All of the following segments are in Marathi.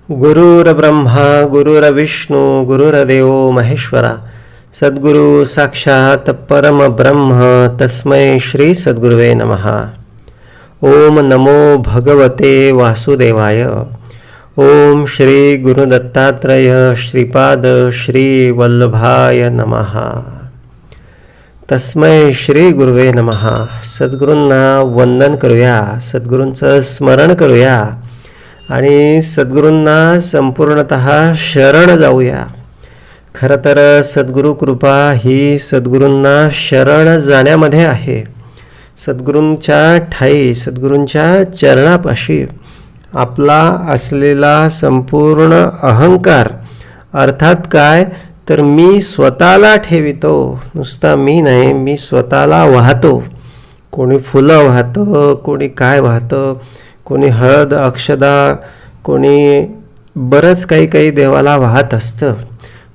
गुरुर्ब्रह्मा गुरुर्विष्णू गुरुर्देव महेश्वरा सद्गुरु साक्षात परमब्रह्म तस्मै श्री सद्गुरुवे नमः. ओम नमो भगवते वासुदेवाय. ओम श्री गुरुदत्तात्रय श्रीपाद श्री वल्लभाय नमः. तस्मै श्री गुरुवे नमः. सद्गुरूंना वंदन करूया, सद्गुरूंचं स्मरण करूया आणि सद्गुरूंना संपूर्णतः शरण जाऊया. खरं तर सद्गुरू कृपा ही सद्गुरूंना शरण जाण्यामध्ये आहे. सद्गुरूंच्या ठाई सद्गुरूंच्या चरणापाशी आपला असलेला संपूर्ण अहंकार, अर्थात काय तर मी स्वतःला ठेवितो. नुसता मी नाही, मी स्वतःला वाहतो. कोणी फुलं वाहतं, कोणी काय वाहतं, कोणी हळद अक्षदा, कोणी बरंच काही देवाला वाहत असतं.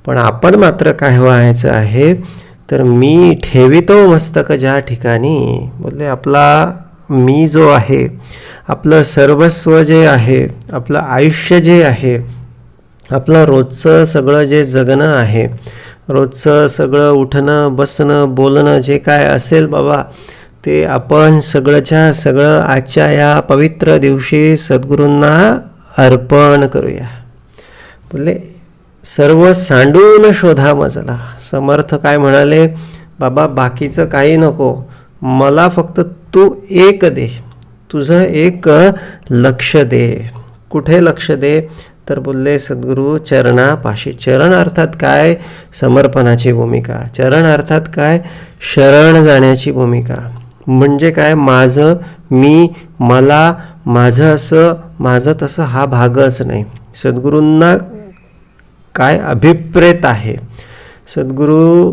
पण आपण मात्र काय व्हायचं आहे तर मी ठेवितो मस्तक ज्या ठिकाणी. बोलले आपला मी जो आहे, आपलं सर्वस्व जे आहे, आपलं आयुष्य जे आहे, आपलं रोजचं सगळं जे जगणं आहे, रोजचं सगळं उठणं बसणं बोलणं जे काय असेल बाबा, ते आपण सगळंच्या सगळं आजच्या या पवित्र दिवशी सद्गुरूंना अर्पण करूया. बोलले सर्व सांडून शोधा मजला. समर्थ काय म्हणाले, बाबा बाकीचं काही नको, मला फक्त तू एक दे, तुझं एक लक्ष दे. कुठे लक्ष दे तर बोलले सद्गुरू चरणापाशी. चरण अर्थात काय, समर्पणाची भूमिका. चरण अर्थात काय, शरण जाण्याची भूमिका. म्हणजे काय, माझं मी मला माझं असं माझं तसं हा भागच नाही. सद्गुरूंना काय अभिप्रेत आहे, सद्गुरू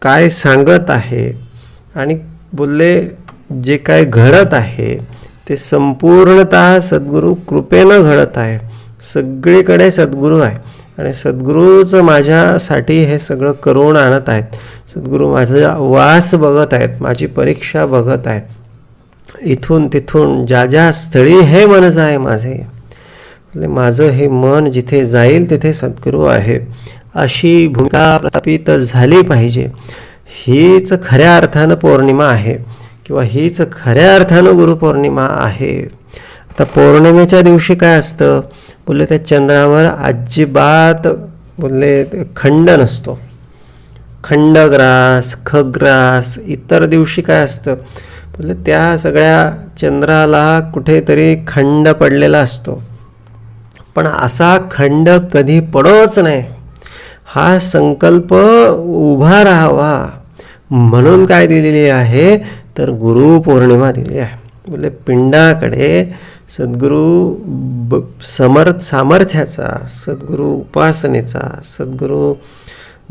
काय सांगत आहे आणि बोलले जे काय घडत आहे ते संपूर्णतः सद्गुरू कृपेनं घडत आहे. सगळीकडे सद्गुरू आहे आणि सद्गुरूचं माझ्यासाठी हे सगळं करून आणत आहेत. सद्गुरू माझा वास बघत आहेत, माझी परीक्षा बघत आहेत. इथून तिथून ज्या ज्या स्थळी हे मन जाय माझे, माझं हे मन जिथे जाईल तिथे सद्गुरू आहे, अशी भूमिका प्रस्थापित झाली पाहिजे. हीच खऱ्या अर्थानं पौर्णिमा आहे किंवा हीच खऱ्या अर्थानं गुरुपौर्णिमा आहे. आता पौर्णिमेच्या दिवशी काय असतं, बोलले त्या चंद्रावर अजिबात बोलले खंड नसतो. खंडग्रास खग्रास इतर दिवशी काय असतं, बोलले त्या सगळ्या चंद्राला कुठेतरी खंड पडलेला असतो. पण असा खंड कधी पडोच नाही, हा संकल्प उभा राहावा म्हणून काय दिलेली आहे तर गुरु पौर्णिमा दिली आहे. बोले पिंडाकडे सद्गुरू सामर्थ्याचा, सद्गुरू उपासनेचा, सद्गुरू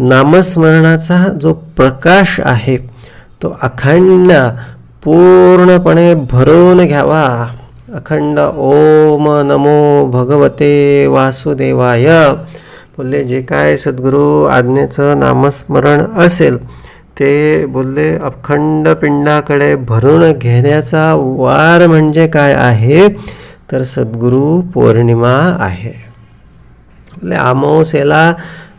नामस्मरणाचा जो प्रकाश आहे तो अखंड पूर्णपणे भरून घ्यावा. अखंड ओम नमो भगवते वासुदेवाय. बोलले जे काय सद्गुरू आज्ञेचं नामस्मरण असेल ते बोलले अखंड पिंडाकडे भरून घेण्याचा वार म्हणजे काय आहे तर सद्गुरू पौर्णिमा आहे. बोलले अमावास्येला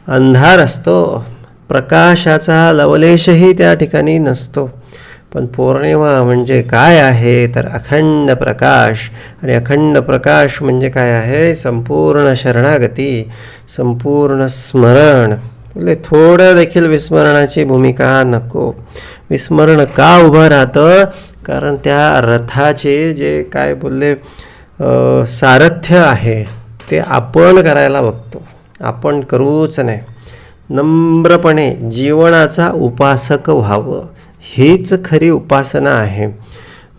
अंधार असतो, प्रकाशाचा लवलेशही त्या ठिकाणी नसतो. पण पौर्णिमा म्हणजे काय आहे तर अखंड प्रकाश. आणि अखंड प्रकाश म्हणजे काय आहे, संपूर्ण शरणागती, संपूर्ण स्मरण. बोले थोडं देखील विस्मरणाची भूमिका नको. विस्मरण का उभं राहतं, कारण त्या रथाचे जे काय बोलले सारथ्य आहे ते आपण करायला बघतो, आपण करूच नाही. नम्रपणे जीवनाचा उपासक व्हावं, हीच खरी उपासना आहे.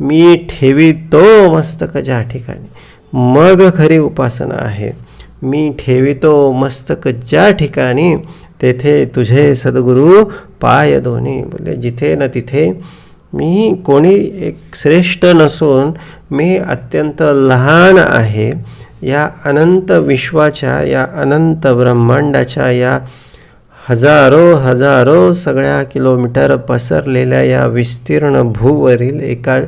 मी ठेवितो मस्तक ज्या ठिकाणी, मग खरी उपासना आहे. मी ठेवितो मस्तक ज्या ठिकाणी, तेथे तुझे सद्गुरू पाय दोन्ही. बोले जिथे न तिथे मी कोणी एक श्रेष्ठ नसून मी अत्यंत लहान आहे. या अनंत विश्वाच्या, या अनंत ब्रह्मांडाच्या, या हजारो सगळ्या किलोमीटर पसरलेल्या या विस्तीर्ण भूवरील एका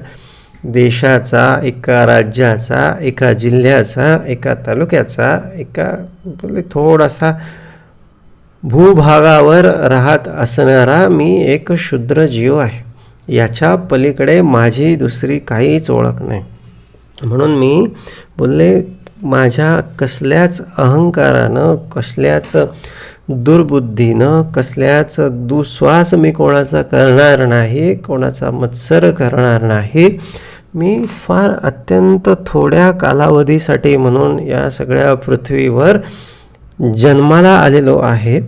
देशाचा, एका राज्याचा, एका जिल्ह्याचा, एका तालुक्याचा, एका थोडासा भूभागावर राहत असणारा मी एक क्षुद्र जीव आहे. याच्या पलीकडे माझी दुसरी काहीच ओळख नाही. म्हणून मी बोलले माझ्या कसल्याच अहंकारानं, कसल्याच दुर्बुद्धीनं, कसल्याच दुस्वास मी कोणाचा करणार नाही, कोणाचा मत्सर करणार नाही. मी फार अत्यंत थोड्या कालावधीसाठी म्हणून या सगळ्या पृथ्वीवर जन्माला आलेलो आहे.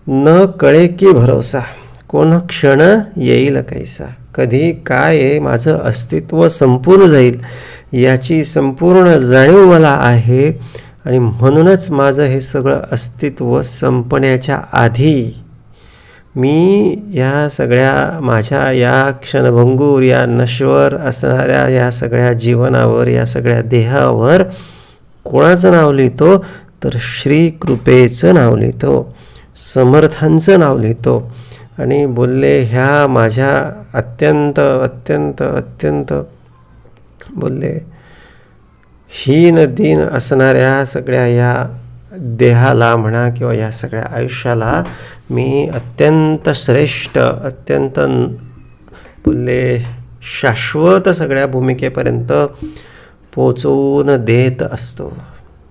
न कळे की भरोसा, कोण क्षण येईल कैसा, कधी काय आहे, माझं अस्तित्व संपून जाईल याची संपूर्ण जाणीव मला आहे. आणि म्हणूनच माझं हे सगळं अस्तित्व संपण्याच्या आधी मी या सगळ्या माझ्या या क्षणभंगूर, या नश्वर असणाऱ्या या सगळ्या जीवनावर, या सगळ्या देहावर कोणाचं नाव लिहितो तर श्री कृपेचं नाव लिहितो, समर्थांचं नाव लिहितो. आणि बोलले ह्या माझ्या अत्यंत अत्यंत अत्यंत बोलले हीन दीन असणाऱ्या सगळ्या या देहाला म्हणा किंवा या सगळ्या आयुष्याला मी अत्यंत श्रेष्ठ, अत्यंत बोलले शाश्वत सगळ्या भूमिकेपर्यंत पोचवून देत असतो.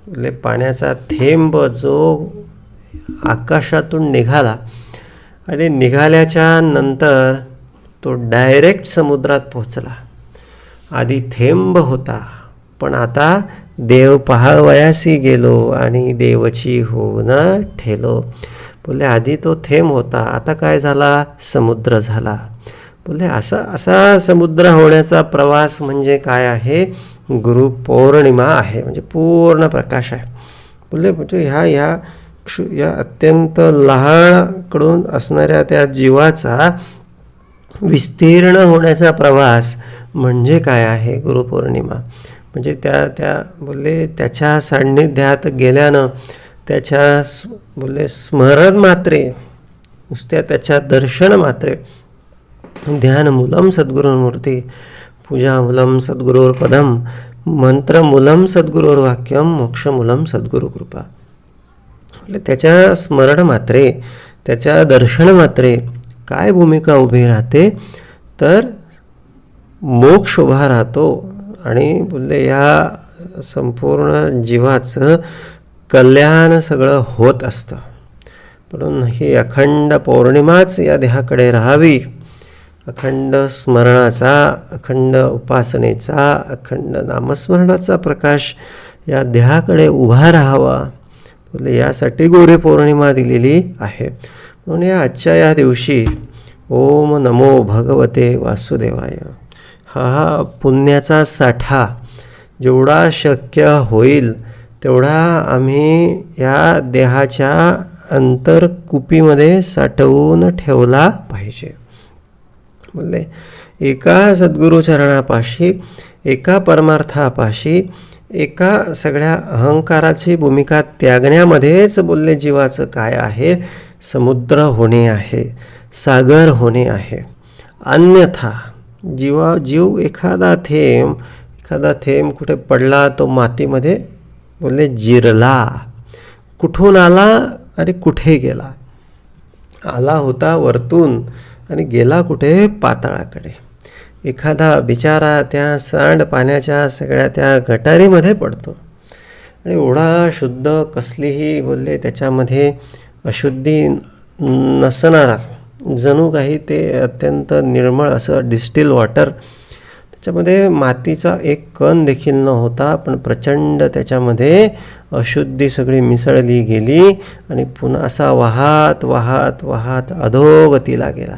बोलले पाण्याचा थेंब जो आकाशातून निघाला आणि निघाल्याच्या नंतर तो डायरेक्ट समुद्रात पोचला. आधी थेंब होता, पण आता देव पहावयासी गेलो आणि देवची होऊन ठेलो. बोलले आधी तो थेंब होता, आता काय झाला, समुद्र झाला. बोलले असा समुद्र होण्याचा प्रवास म्हणजे काय आहे, गुरुपौर्णिमा आहे, म्हणजे पूर्ण प्रकाश आहे. बोलले म्हणजे या अत्यंत लहानकडून असणाऱ्या त्या जीवाचा विस्तीर्ण होण्याचा प्रवास म्हणजे काय आहे गुरुपौर्णिमा. म्हणजे त्या बोलले त्याच्या सान्निध्यात गेल्यानं, त्याच्या बोलले स्मरण मात्रे, नुसत्या त्याच्या दर्शन मात्रे, ध्यानमूलम सद्गुरुर्मूर्ती, पूजामूलम सद्गुरोर्पदम, मंत्रमूलम सद्गुरोर्वाक्यम, मोक्षमूलम सद्गुरुकृपा. म्हणजे त्याच्या स्मरण मात्रे, त्याच्या दर्शन मात्रे काय भूमिका उभी राहते तर मोक्ष उभा राहतो. आणि बोलले या संपूर्ण जीवाचं कल्याण सगळं होत असतं. म्हणून ही अखंड पौर्णिमाच या देहाकडे राहावी. अखंड स्मरणाचा, अखंड उपासनेचा, अखंड नामस्मरणाचा प्रकाश या देहाकडे उभा राहावा. बोलले यासाठी गुरुपौर्णिमा दिलेली आहे. म्हणून या आजच्या या दिवशी ओम नमो भगवते वासुदेवाय हा पुण्याचा साठा जेवढा शक्य होईल तेवढा आम्ही या देहाच्या अंतरकुपीमध्ये साठवून ठेवला पाहिजे. बोलले एका सद्गुरुचरणापाशी, एका परमार्थापाशी, एका सगळ्या अहंकाराची भूमिका त्यागण्यामध्येच बोलले जीवाचं काय आहे, समुद्र होणे आहे, सागर होणे आहे. अन्यथा जीव एखादा थेंब कुठे पडला तो मातीमध्ये बोलले जिरला. कुठून आला आणि कुठे गेला, आला होता वरतून आणि गेला कुठे पाताळाकडे. एखादा बिचारा त्या सांड पाण्याच्या सगळ्या त्या गटारीमध्ये पडतो आणि एवढा शुद्ध, कसलीही बोलले त्याच्यामध्ये अशुद्धी नसणारा, जणू काही ते अत्यंत निर्मळ असं डिस्टिल वॉटर, त्याच्यामध्ये मातीचा एक कण देखील न होता, पण प्रचंड त्याच्यामध्ये अशुद्धी सगळी मिसळली गेली आणि पुन्हा असा वाहत वाहत वाहत अधोगतीला गेला.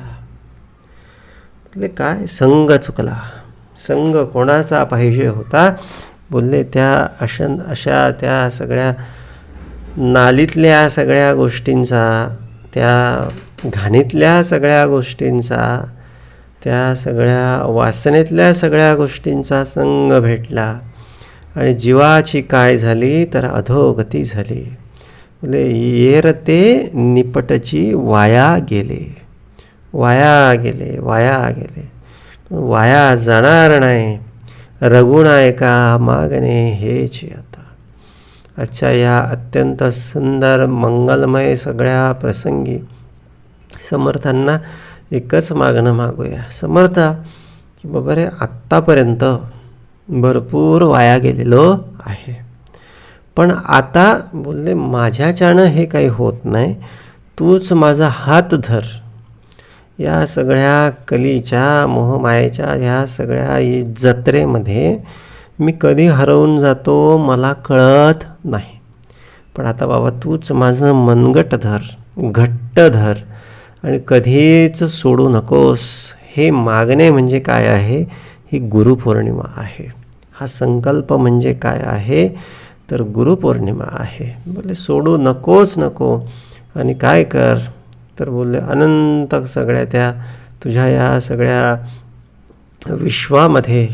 बोलले काय संग चुकला, संग कोणाचा पाहिजे होता. बोलले त्या अशा त्या सगळ्या नालीतल्या सगळ्या गोष्टींचा, त्या घाणीतल्या सगळ्या गोष्टींचा, त्या सगळ्या वासनेतल्या सगळ्या गोष्टींचा संग भेटला आणि जीवाची काय झाली तर अधोगती झाली. बोले येर ते निपटची वाया गेले, वाया गेले, वाया गेले. वाया जाणार नाही. रघुनायका मागणे हेच आता. आजच्या या अत्यंत सुंदर मंगलमय सगळ्या प्रसंगी समर्थांना एकच मागणं मागूया. समर्थ की बाबा रे, आत्तापर्यंत भरपूर वाया गेलेलो आहे, पण आता बोलले माझ्याच्यानं हे काही होत नाही, तूच माझा हात धर. या सगळ्या कलीच्या मोहमायेच्या ह्या सगळ्या जत्रेमध्ये मी कधी हरवून जातो मला कळत नाही, पण आता बाबा तूच माझं मनगट धर, घट्ट धर आणि कधीच सोडू नकोस. हे मागणे म्हणजे काय आहे? ही गुरुपौर्णिमा आहे. हा संकल्प म्हणजे काय आहे? तर गुरुपौर्णिमा आहे. बोलले सोडू नकोच नको. आणि काय कर? तर बोलले अनंत सगळ्या त्या तुझ्या या सगळ्या विश्वामध्ये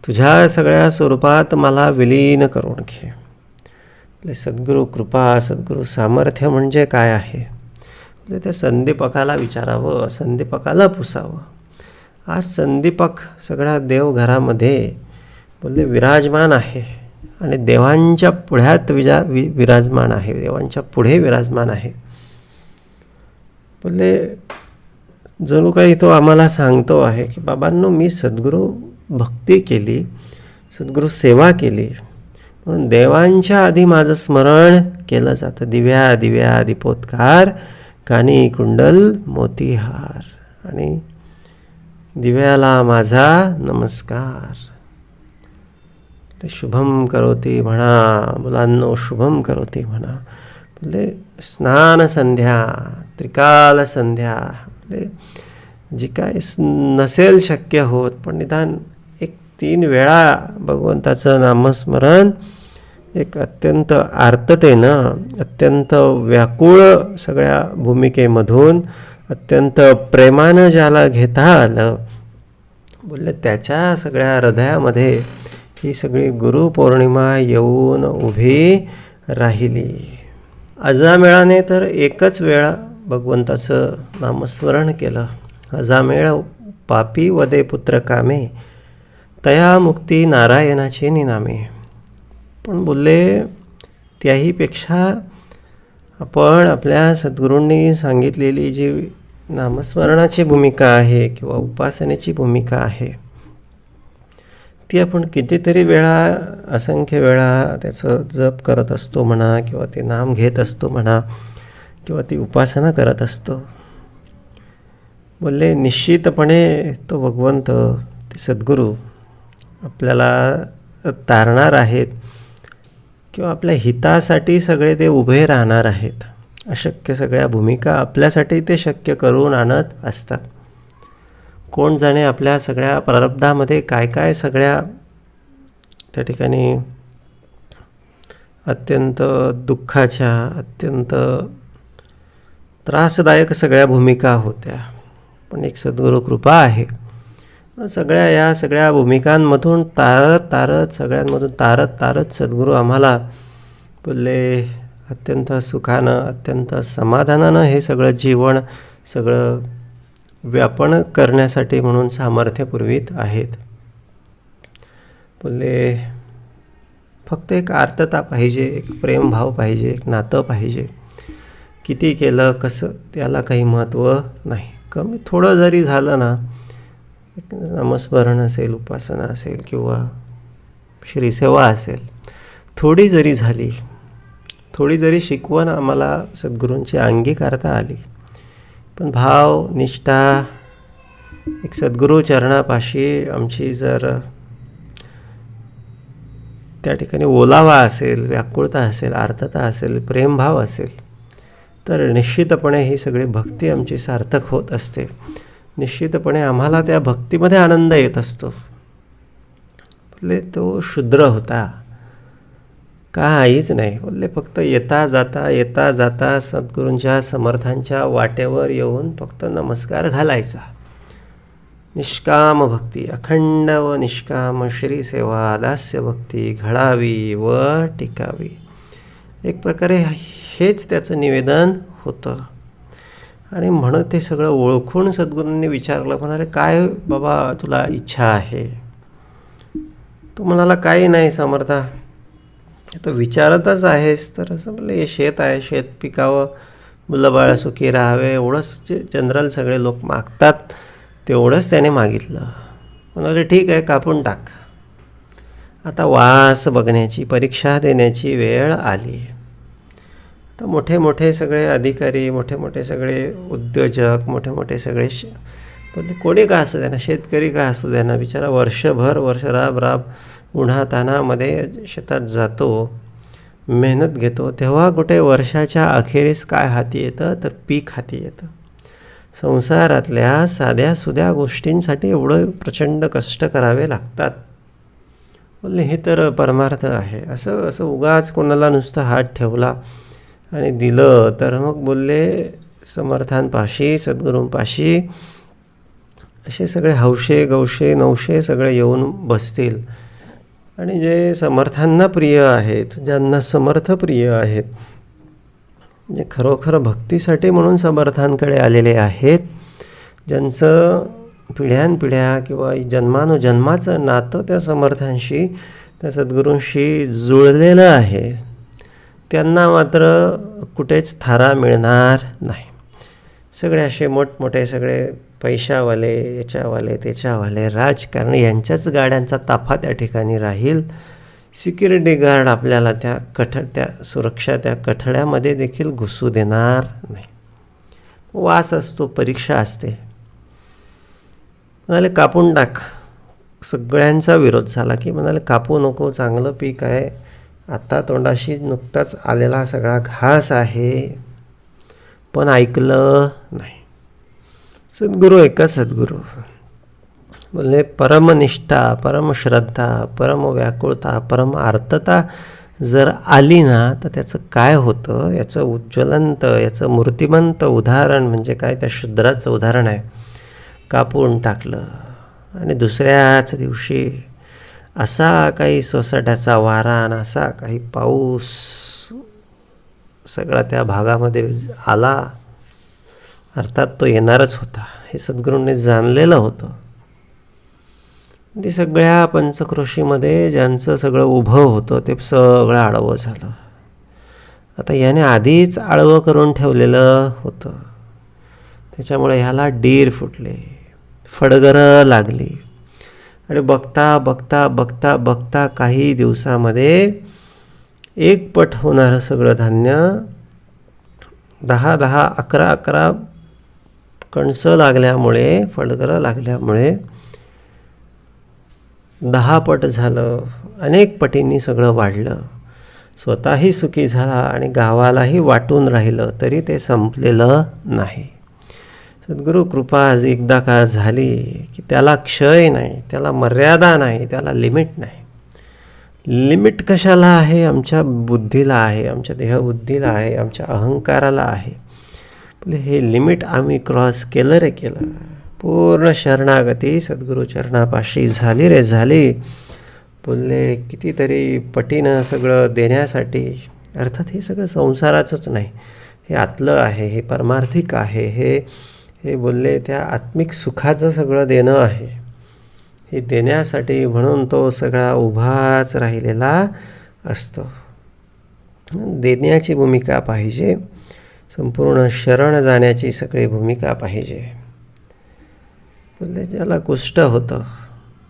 तुझ्या सगळ्या स्वरूपात मला विलीन करून घे. म्हणजे सद्गुरू कृपा, सद्गुरू सामर्थ्य म्हणजे काय आहे? म्हणजे त्या संदीपकाला विचारावं, संदीपकाला पुसावं. आज संदीपक सगळ्या देवघरामध्ये बोलले विराजमान आहे आणि देवांच्या पुढ्यात विराजमान आहे, देवांच्या पुढे विराजमान आहे. बोलले जणू काही तो आम्हाला सांगतो आहे की बाबांनो, मी सद्गुरू भक्ती केली, सद्गुरू सेवा केली, म्हणून देवांच्या आधी माझं स्मरण केलं जातं. दिव्या दिव्या दीपोत्कार, कानी कुंडल मोतीहार, आणि दिव्याला माझा नमस्कार. ते शुभम करोती म्हणा मुलांनो, शुभम करोती म्हणा. म्हणजे स्नान संध्या, त्रिकाल संध्या, म्हणजे जी काय नसेल शक्य होत, पण निदान 3 वेळा भगवंताचं नामस्मरण एक अत्यंत आर्ततेनं, अत्यंत व्याकुळ सगळ्या भूमिकेमधून, अत्यंत प्रेमानं ज्याला घेता आलं, बोलले त्याच्या सगळ्या हृदयामध्ये ही सगळी गुरुपौर्णिमा येऊन उभी राहिली. अजामेळाने तर एकच वेळा भगवंताचं नामस्मरण केलं. अजामेळ पापी वदे पुत्र कामे, तया मुक्ती नारायणाचे निनामे. पण बोलले त्याहीपेक्षा आपण आपल्या सद्गुरूंनी सांगितलेली जी नामस्मरणाची भूमिका आहे किंवा उपासनेची भूमिका आहे, ती आपण कितीतरी वेळा, असंख्य वेळा त्याचं जप करत असतो म्हणा, किंवा ते नाम घेत असतो म्हणा, किंवा ती उपासना करत असतो. बोलले निश्चितपणे तो भगवंत, ते सद्गुरू आपल्याला तारणार आहेत किंवा आपल्या हितासाठी सगळे ते उभे राहणार आहेत. अशक्य सगळ्या भूमिका आपल्यासाठी ते शक्य करून आणत असतात. कोण जाणे आपल्या सगळ्या प्रारब्धामध्ये काय काय सगळ्या त्या ठिकाणी अत्यंत दुःखाच्या, अत्यंत त्रासदायक सगळ्या भूमिका होत्या. पण एक सद्गुरू कृपा आहे, सगळ्या या सगळ्या भूमिकांमधून सगळ्यांमधून तारत सद्गुरू आम्हाला बोलले अत्यंत सुखानं, अत्यंत समाधानानं हे सगळं जीवन सगळं व्यापन करण्यासाठी म्हणून सामर्थ्य पुरवीत आहेत. बोलले फक्त एक आर्तता पाहिजे, एक प्रेमभाव पाहिजे, एक नातं पाहिजे. किती केलं कसं त्याला काही महत्त्व नाही. कमी थोडं जरी झालं ना, एक नामस्मरण असेल, उपासना असेल किंवा श्रीसेवा असेल, थोडी जरी झाली, थोडी जरी शिकवण आम्हाला सद्गुरूंची अंगीकारता आली, पण भाव, निष्ठा, एक सद्गुरू चरणापाशी आमची जर त्या ठिकाणी ओलावा असेल, व्याकुळता असेल, आर्तता असेल, प्रेमभाव असेल, तर निश्चितपणे ही सगळी भक्ती आमची सार्थक होत असते. निश्चितपणे आम्हाला त्या भक्तीमध्ये आनंद येत असतो. बोलले तो शूद्र होता, काहीच नाही. बोलले फक्त येता जाता सद्गुरूंच्या समर्थांच्या वाटेवर येऊन फक्त नमस्कार घालायचा. निष्काम भक्ती, अखंड व निष्काम श्रीसेवा, दास्य भक्ती घडावी व टिकावी. एक प्रकारे हेच त्याचं निवेदन होतं. आणि म्हणून ते सगळं ओळखून सद्गुरूंनी विचारलं, म्हणाले काय बाबा तुला इच्छा आहे? तो म्हणाला काही नाही समर्था, तो विचारतच आहेस तर असं म्हणलं हे शेत आहे, शेत पिकावं, मुलं बाळ सुखी राहावे, एवढंच जे जनरल सगळे लोक मागतात तेवढंच त्याने मागितलं. म्हणाले ठीक आहे कापून टाक. आता वास बघण्याची, परीक्षा देण्याची वेळ आली. तर मोठे मोठे सगळे अधिकारी, मोठे मोठे सगळे उद्योजक, मोठे मोठे सगळे कोणी का असू द्या ना, शेतकरी का असू द्या ना, बिचारा वर्ष राब उन्हातान्हामध्ये शेतात जातो, मेहनत घेतो, तेव्हा कुठे वर्षाच्या अखेरीस काय हाती येतं तर पीक हाती येतं. संसारातल्या साध्यासुध्या गोष्टींसाठी एवढं प्रचंड कष्ट करावे लागतात. बोलले हे तर परमार्थ आहे. असं असं उगाच कोणाला नुसतं हात ठेवला आणि दिलं तर मग बोलले समर्थांपाशी, सद्गुरूंपाशी असे सगळे हौशे गौशे नवशे सगळे येऊन बसतील. आणि जे समर्थांना प्रिय आहेत, ज्यांना समर्थ प्रिय आहेत, जे खरोखर भक्तीसाठी म्हणून समर्थांकडे आलेले आहेत, ज्यांचं पिढ्यानपिढ्या किंवा जन्मानुजन्माचं नातं त्या समर्थांशी, त्या सद्गुरूंशी जुळलेलं आहे, त्यांना मात्र कुठेच थारा मिळणार नाही. सगळे असे मोठमोठे सगळे पैशावाले, याच्यावाले त्याच्यावाले राजकारणी यांच्याच गाड्यांचा ताफा त्या ठिकाणी राहील. सिक्युरिटी गार्ड आपल्याला त्या सुरक्षा त्या कठड्यामध्ये देखील घुसू देणार नाही. वास असतो, परीक्षा असते. म्हणाले कापून टाक. सगळ्यांचा विरोध झाला की म्हणाले कापू नको, चांगलं पीक आहे, आता तोंडाशी नुकताच आलेला सगळा घास आहे. पण ऐकलं नाही. सद्गुरू एका सद्गुरू बोलले परमनिष्ठा, परमश्रद्धा, परम व्याकुळता, परम आर्तता जर आली ना तर त्याचं काय होतं याचं उज्ज्वलंत, याचं मूर्तिमंत उदाहरण म्हणजे काय, त्या शूद्राचं उदाहरण आहे. कापून टाकलं आणि दुसऱ्याच दिवशी असा काही सोसाट्याचा वारा आणि असा काही पाऊस सगळा त्या भागामध्ये आला. अर्थात तो येणारच होता, हे सद्गुरूंनी जाणलेलं होतं. ते सगळ्या पंचक्रोशीमध्ये ज्यांचं सगळं उभं होतं ते सगळं आडवं झालं. आता याने आधीच आडवं करून ठेवलेलं होतं, त्याच्यामुळे ह्याला डीर फुटले, फडगरं लागली. आणि बघता बघता बघता बघता काही दिवसामध्ये एक पट होणारं सगळं धान्य 10-10, 11-11 कणसं लागल्यामुळे, फडगरं लागल्यामुळे 10 पट झालं. अनेक पटींनी सगळं वाढलं. स्वतःही सुखी झाला आणि गावालाही वाटून राहिलं, तरी ते संपलेलं नाही. सद्गुरू कृपा एकदा का झाली की त्याला क्षय नाही, त्याला मर्यादा नाही, त्याला लिमिट नाही. लिमिट कशाला आहे? आमच्या बुद्धीला आहे, आमच्या देहबुद्धीला आहे, आमच्या अहंकाराला आहे. बोले हे लिमिट आम्ही क्रॉस केलं रे केलं. पूर्ण शरणागती सद्गुरू चरणापाशी झाली रे झाली. बोलले कितीतरी पटीनं सगळं देण्यासाठी, अर्थात हे सगळं संसाराचंच नाही, हे आतलं आहे, हे परमार्थिक आहे, हे बोलले त्या आत्मिक सुखाचं सगळं देणं आहे. हे देण्यासाठी म्हणून तो सगळा उभाच राहिलेला असतो. देण्याची भूमिका पाहिजे, संपूर्ण शरण जाण्याची सगळी भूमिका पाहिजे. बोलले ज्याला कुष्ठ होतं,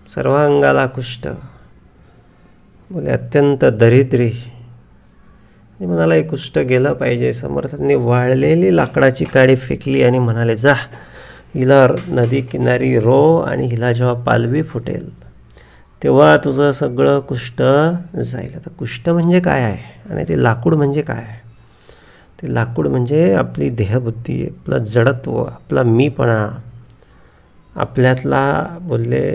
सर्वांगाला कुष्ठ, बोले अत्यंत दरिद्री, आणि म्हणाला हे कुष्ठ गेलं पाहिजे. समर्थांनी वाळलेली लाकडाची काडी फेकली आणि म्हणाले जा हिला नदी किनारी रो, आणि हिला जेव्हा पालवी फुटेल तेव्हा तुझं सगळं कुष्ठ जाईल. आता कुष्ठ म्हणजे काय आहे आणि ते लाकूड म्हणजे काय आहे? ते लाकूड म्हणजे आपली देहबुद्धी, आपलं जडत्व, आपला मीपणा, आपल्यातला बोलले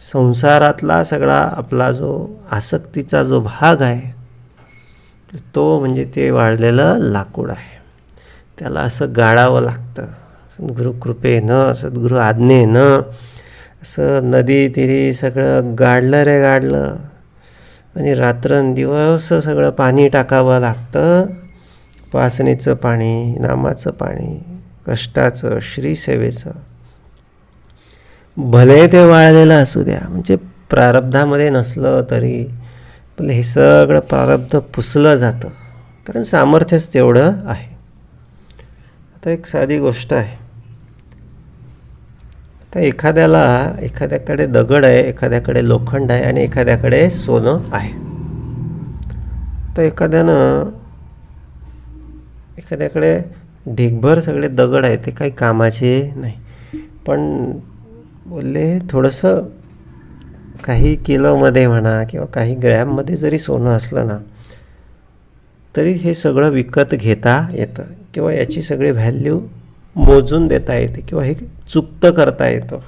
संसारातला सगळा आपला जो आसक्तीचा जो भाग आहे तो म्हणजे ते वाळलेलं लाकूड आहे. त्याला असं गाळावं लागतं. सद्गुरू कृपेनं, सद्गुरू आज्ञेनं असं नदी तिरी सगळं गाडलं रे गाडलं, आणि रात्रंदिवस सगळं पाणी टाकावं लागतं. उपासनेचं पाणी, नामाचं पाणी, कष्टाचं, श्रीसेवेचं. भले ते वाळलेलं असू द्या, म्हणजे प्रारब्धामध्ये नसलं तरी पण हे सगळं प्रारब्ध पुसलं जातं, कारण सामर्थ्यच तेवढं आहे. आता एक साधी गोष्ट आहे. आता एखाद्याकडे दगड आहे, एखाद्याकडे लोखंड आहे आणि एखाद्याकडे सोनं आहे. तर एखाद्याकडे ढीगभर सगळे दगड आहे, ते काही कामाचे नाही. पण बोलले थोडंसं काही किलोमध्ये म्हणा किंवा काही ग्रॅममध्ये जरी सोनं असलं ना, तरी हे सगळं विकत घेता येतं किंवा याची सगळी व्हॅल्यू मोजून देता येते किंवा हे चुकतं करता येतं.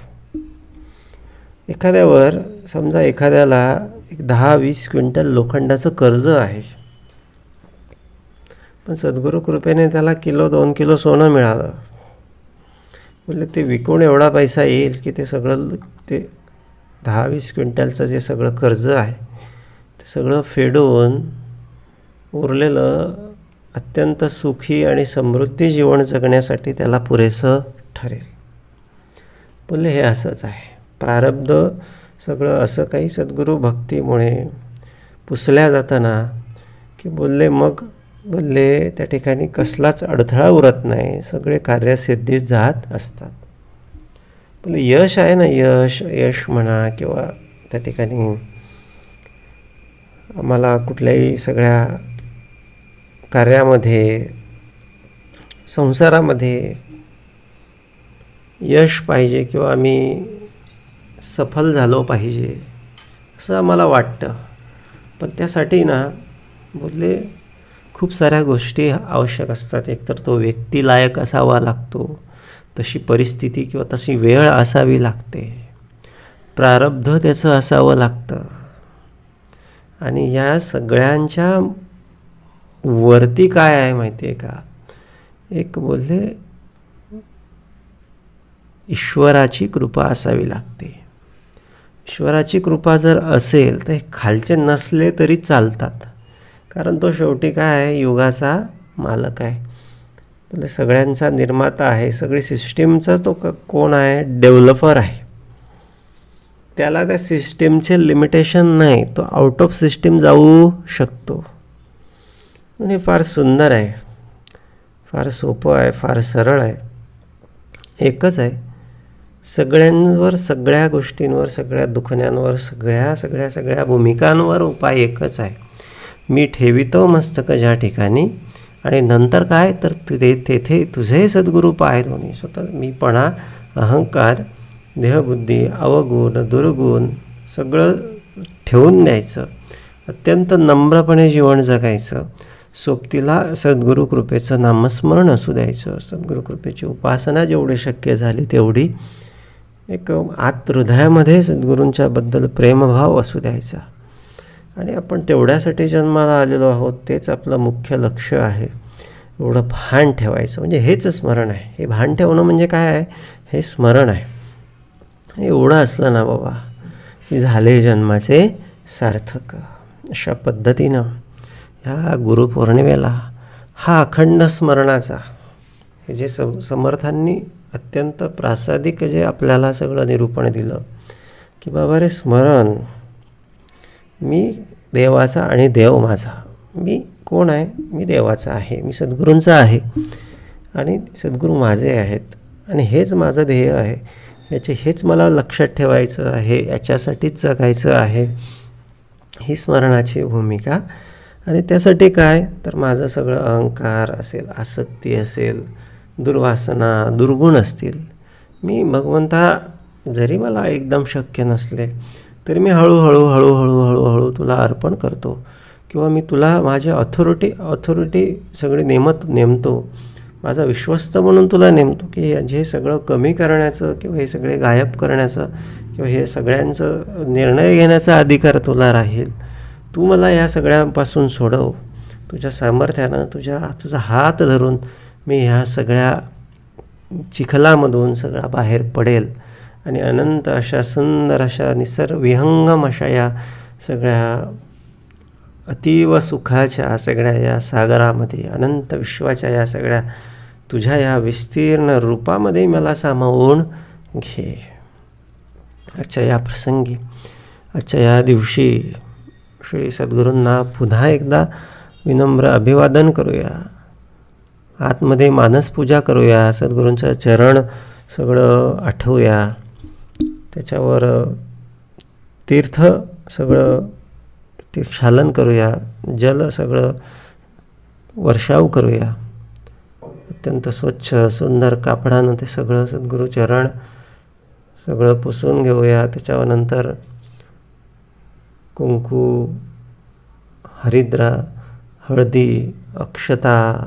समजा एखाद्याला एक 10-20 क्विंटल लोखंडाचं कर्ज आहे, पण सद्गुरू कृपेने त्याला 1-2 किलो सोनं मिळालं. म्हणजे ते विकून एवढा पैसा येईल की ते सगळं, ते 10-20 क्विंटलचं जे सगळं कर्ज आहे ते सगळं फेडून उरलेलं अत्यंत सुखी आणि समृद्धी जीवन जगण्यासाठी त्याला पुरेसं ठरेल. बोलले हे असंच आहे. प्रारब्ध सगळं असं काही सद्गुरू भक्तीमुळे पुसल्या जातं ना, की बोलले त्या ठिकाणी कसलाच अडथळा उरत नाही, सगळे कार्यसिद्धीस जात असतात. बोलले यश आहे ना, यश म्हणा किंवा त्या ठिकाणी आम्हाला कुठल्याही सगळ्या कार्यामध्ये, संसारामध्ये यश पाहिजे किंवा आम्ही सफल झालो पाहिजे असं आम्हाला वाटतं. पण त्यासाठी ना बोलले खूप साऱ्या गोष्टी आवश्यक असतात. एकतर तो व्यक्ती लायक असावा लागतो, तशी परिस्थिती किंवा तशी वेळ असावी लागते, प्रारब्ध त्याचं असावं लागतं. आणि या सगळ्यांच्या वरती काय आहे माहिती आहे का, एक बोलले ईश्वराची कृपा असावी लागते. ईश्वराची कृपा जर असेल तर खालचे नसले तरी चालतात, कारण तो शेवटी काय आहे, युगाचा मालक आहे. म्हणजे सगळ्यांचा निर्माता आहे, सगळी सिस्टीमचा तो कोण आहे, डेव्हलपर आहे. त्याला त्या सिस्टीमचे लिमिटेशन नाही, तो आउट ऑफ सिस्टीम जाऊ शकतो. आणि फार सुंदर आहे, फार सोपं आहे, फार सरळ आहे. एकच आहे, सगळ्यांवर, सगळ्या गोष्टींवर, सगळ्या दुखण्यांवर, सगळ्या भूमिकांवर उपाय एकच आहे. मी ठेवितो मस्तक ज्या ठिकाणी, आणि नंतर काय तर तेथे तुझे सद्गुरू पाय दोन्ही. स्वतः मीपणा, अहंकार, देहबुद्धी, अवगुण, दुर्गुण सगळं ठेवून द्यायचं, अत्यंत नम्रपणे जीवन जगायचं. सोबतीला सद्गुरू कृपेचं नामस्मरण असू द्यायचं, सद्गुरू कृपेची उपासना जेवढी शक्य झाली तेवढी एक आत हृदयामध्ये सद्गुरूंच्या बद्दल प्रेमभाव असू द्यायचा. आणि आपण तेवढ्यासाठी जन्माला आलेलो आहोत, तेच आपलं मुख्य लक्ष आहे, एवढं भान ठेवायचं. म्हणजे हेच स्मरण आहे. हे भान ठेवणं म्हणजे काय आहे, हे स्मरण आहे. एवढं असलं ना बाबा की झाले जन्माचे सार्थक. अशा पद्धतीनं ह्या गुरुपौर्णिमेला हा अखंड स्मरणाचा, हे जे समर्थांनी अत्यंत प्रासादिक जे आपल्याला सगळं निरूपण दिलं की बाबा रे, स्मरण, मी देवाचा आणि देव माझा. मी कोण आहे, मी देवाचा आहे, मी सद्गुरूंचा आहे आणि सद्गुरू माझे आहेत, आणि हेच माझं ध्येय आहे, हेच मला लक्षात ठेवायचं आहे, याच्यासाठीच जगायचं आहे. ही स्मरणाची भूमिका. आणि त्यासाठी काय तर माझं सगळं अहंकार असेल, आसक्ती असेल, दुर्वासना, दुर्गुण असतील, मी भगवंता जरी मला एकदम शक्य नसले तरी मी हळूहळू तुला अर्पण करतो, किंवा मी तुला माझ्या ऑथॉरिटी सगळी नेमतो, माझा विश्वस्त म्हणून तुला नेमतो, की हे सगळं कमी करण्याचं किंवा हे सगळे गायब करण्याचं किंवा हे सगळ्यांचं निर्णय घेण्याचा अधिकार तुला राहील. तू मला या सगळ्यांपासून सोडव. तुझ्या सामर्थ्यानं, तुझा हात धरून मी ह्या सगळ्या चिखलामधून सगळा बाहेर पडेल आणि अनंत अशा सुंदर अशा विहंगम अशा या सगळ्या अतीव सुखाच्या सगळ्या या सागरामध्ये, अनंत विश्वाच्या या सगळ्या तुझ्या या विस्तीर्ण रूपामध्ये मला सामावून घे. अच्छा, या प्रसंगी आजच्या या दिवशी श्री सद्गुरूंना पुन्हा एकदा विनम्र अभिवादन करूया. आतमध्ये मानसपूजा करूया. सद्गुरूंचं चरण सगळं आठवूया. त्याच्यावर तीर्थ सगळं ते क्षालन करूया. जल सगळं वर्षाव करूया. अत्यंत स्वच्छ सुंदर कापडानं ते सगळं सद्गुरू चरण सगळं पुसून घेऊया. त्याच्यावर नंतर कुंकू, हरिद्रा, हळदी, अक्षता,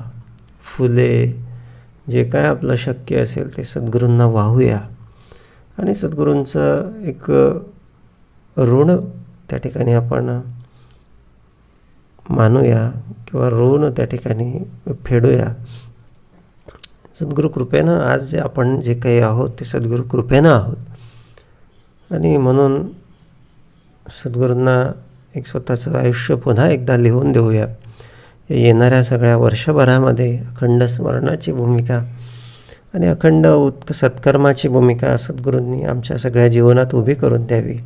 फुले जे काय आपलं शक्य असेल ते सद्गुरूंना वाहूया. आणि सद्गुरूंचं एक ऋण त्या ठिकाणी आपण मानूया किंवा ऋण त्या ठिकाणी फेडूया. सद्गुरू कृपेनं आज जे आपण जे काही आहोत ते सद्गुरू कृपेनं आहोत. आणि म्हणून सद्गुरूंना एक स्वतःचं आयुष्य पुन्हा एकदा लिहून देऊया. येणाऱ्या सगळ्या वर्षभरामध्ये अखंड स्मरणाची भूमिका आणि अखंड सत्कर्माची भूमिका सद्गुरूंनी आमच्या सगळ्या जीवनात उभी करून द्यावी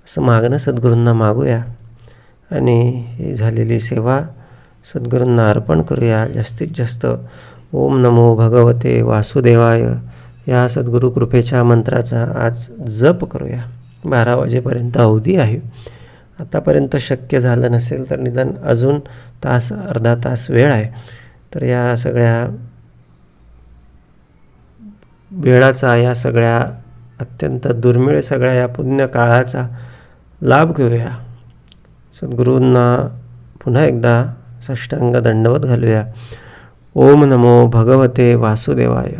असं मागणं सद्गुरूंना मागूया. आणि ही झालेली सेवा सद्गुरूंना अर्पण करूया. जास्तीत जास्त ओम नमो भगवते वासुदेवाय या सद्गुरू कृपेच्या मंत्राचा आज जप करूया. 12 वाजेपर्यंत अवधी आहे. आतापर्यंत शक्य झालं नसेल तर निदान अजून तास अर्धा तास वेळ आहे. तर या सगळ्या वेळाचा या सगळ्या अत्यंत दुर्मिळ सगळ्या या पुण्य काळाचा लाभ घेऊया. सद्गुरूंना पुन्हा एकदा साष्टांग दंडवत घालूया. ओम नमो भगवते वासुदेवाय.